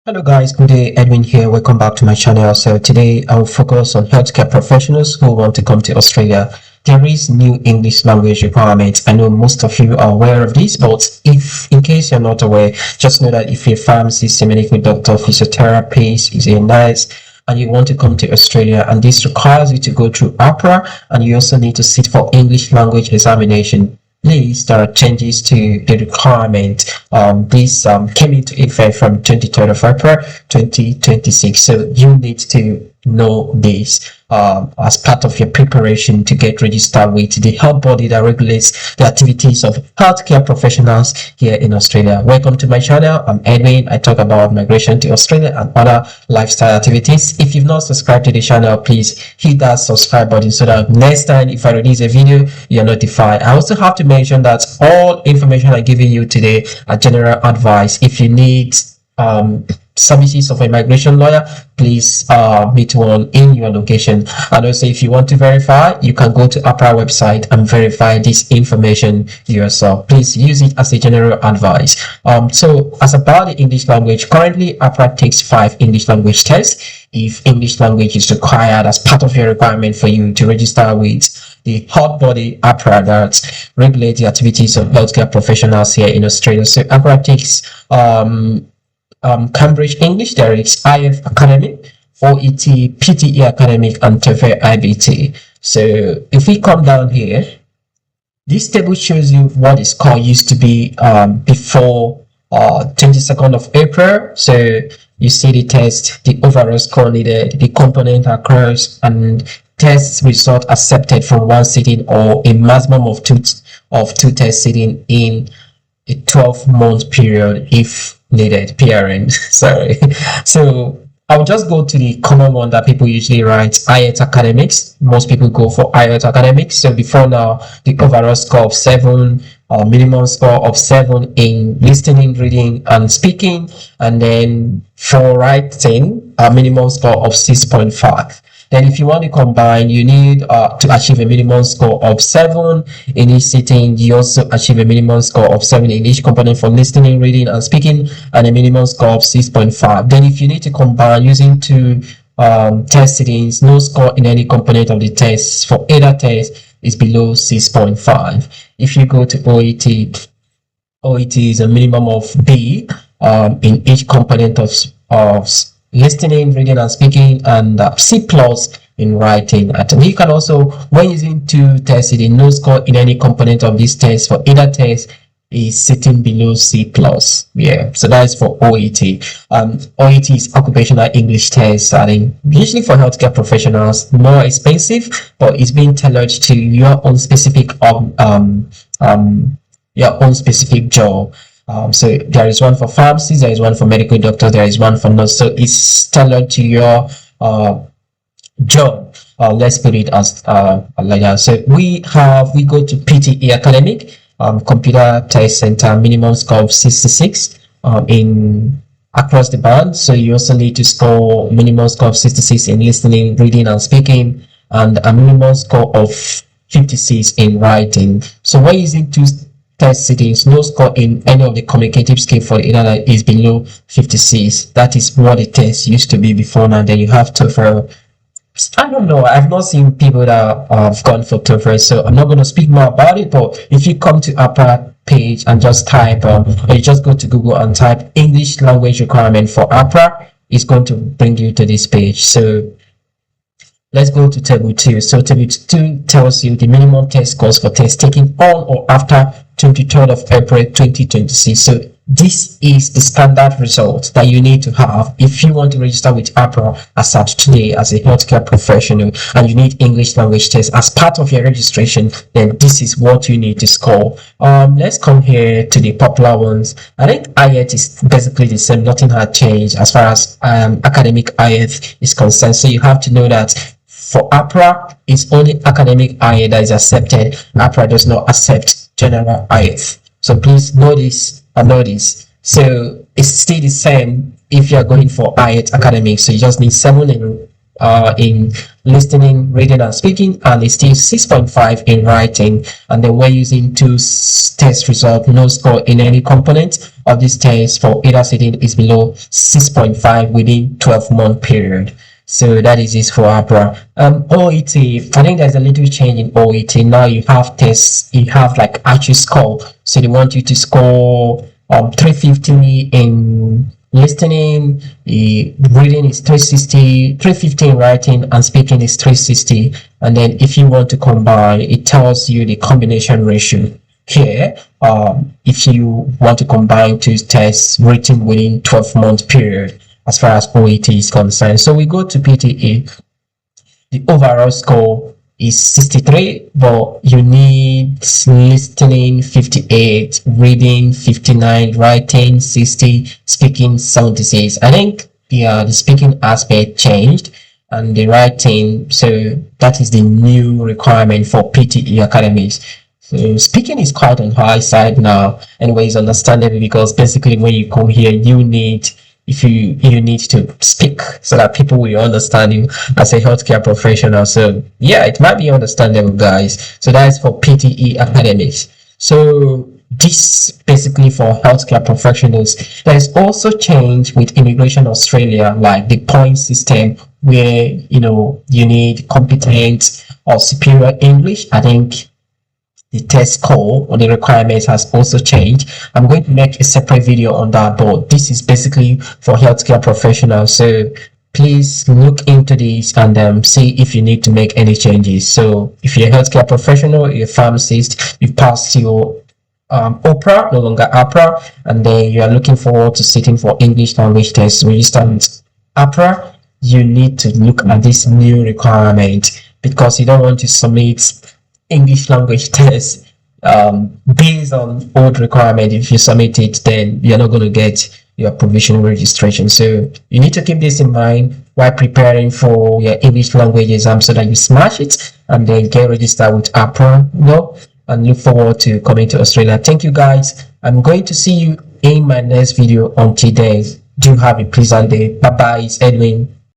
Hello guys, good day, Edwin here. Welcome back to my channel. So today I'll focus on healthcare professionals who want to come to Australia. There is new English language requirements. I know most of you are aware of this, but if in case you're not aware, just know that if you're a pharmacist, a medical doctor, physiotherapist, is a nurse, and you want to come to Australia, and this requires you to go through AHPRA, and you also need to sit for English language examination. Please, there are changes to the requirement. This came into effect from 23rd of April 2026. So you need to know this as part of your preparation to get registered with the health body that regulates the activities of healthcare professionals here in Australia. Welcome to my channel. I'm Edwin. I talk about migration to Australia and other lifestyle activities. If you've not subscribed to the channel, please hit that subscribe button so that next time if I release a video, you're notified. I also have to mention that all information I'm giving you today are general advice. If you need services of a migration lawyer, please meet one in your location. And also, if you want to verify, you can go to AHPRA website and verify this information yourself. Please use it as a general advice. So as about the English language, currently AHPRA takes 5 English language tests if English language is required as part of your requirement for you to register with the health body AHPRA that regulates the activities of healthcare professionals here in Australia. So AHPRA takes Cambridge English, there is IF Academic, OET, PTE Academic, and TOEFL IBT. So if we come down here, this table shows you what is called used to be before 22nd of April. So you see the test, the overall score needed, the component across, and test result accepted from one sitting or a maximum of two test sitting in a 12-month period if needed. PRN. Sorry. So I'll just go to the common one that people usually write, IELTS Academics. Most people go for IELTS Academics. So before now, the overall score of 7, minimum score of 7 in listening, reading, and speaking, and then for writing, a minimum score of 6.5. Then if you want to combine, you need to achieve a minimum score of 7 in each sitting. You also achieve a minimum score of 7 in each component for listening, reading, and speaking, and a minimum score of 6.5. Then if you need to combine using 2 test sittings, no score in any component of the test for either test is below 6.5. If you go to OET is a minimum of B in each component of listening, reading, and speaking, and C+ in writing. And you can also, when using 2 tests, the no score in any component of this test for either test is sitting below C+. Yeah, so that is for OET. OET is occupational English test, and usually for healthcare professionals, more expensive, but it's being tailored to your own specific job. So there is one for pharmacists, there is one for medical doctors, there is one for nurse. So it's tailored to your job. Let's put it as like that. So we go to PTE Academic, Computer Test Center, minimum score of 66 in across the band. So you also need to score minimum score of 66 in listening, reading, and speaking, and a minimum score of 56 in writing. So when using 2 test sittings, no score in any of the communicative skill for the internet is below 56. That is what the test used to be before now. Then you have TOEFL. I don't know, I've not seen people that have gone for TOEFL, so I'm not going to speak more about it. But if you come to AHPRA page and just type or you just go to Google and type English language requirement for AHPRA, it's going to bring you to this page. So let's go to table 2. So table 2 tells you the minimum test scores for tests taken on or after 23rd of April 2026. So this is the standard result that you need to have if you want to register with AHPRA as at today as a healthcare professional, and you need English language test as part of your registration. Then this is what you need to score. Let's come here to the popular ones. I think IELTS is basically the same. Nothing had changed as far as academic IELTS is concerned. So you have to know that for AHPRA, it's only academic IELTS that is accepted. AHPRA does not accept general IELTS. So please know this and know this. So it's still the same if you're going for IELTS academic. So you just need 7 in listening, reading and speaking, and it's still 6.5 in writing. And then we're using two test results. No score in any component of this test for either sitting is below 6.5 within 12-month period. So that is it for AHPRA. OET, I think there's a little change in OET. Now you have tests, you have like actual score. So they want you to score 350 in listening, the reading is 360, 350 in writing, and speaking is 360. And then if you want to combine, it tells you the combination ratio here. If you want to combine two tests written within 12-month period as far as OET is concerned. So we go to PTE. The overall score is 63, but you need listening 58, reading 59, writing 60, speaking 76. I think the speaking aspect changed and the writing, so that is the new requirement for PTE academics. So speaking is quite on high side now. Anyway, it's understandable because basically when you come here, you need to speak so that people will understand you as a healthcare professional. So yeah, it might be understandable, guys. So that's for PTE academics. So this basically for healthcare professionals. There's also change with Immigration Australia, like the point system where you need competent or superior English. I think the test score or the requirements has also changed. I'm going to make a separate video on that, but this is basically for healthcare professionals. So please look into this and see if you need to make any changes. So if you're a healthcare professional, you're a pharmacist, you've passed your AHPRA, no longer AHPRA, and then you are looking forward to sitting for English language tests, register with AHPRA, you need to look at this new requirement because you don't want to submit English language test based on old requirement. If you submit it, then you're not going to get your provisional registration. So you need to keep this in mind while preparing for your English language exam so that you smash it and then get registered with AHPRA, and look forward to coming to Australia. Thank you, guys. I'm going to see you in my next video. Until then, do have a pleasant day. Bye bye. It's Edwin.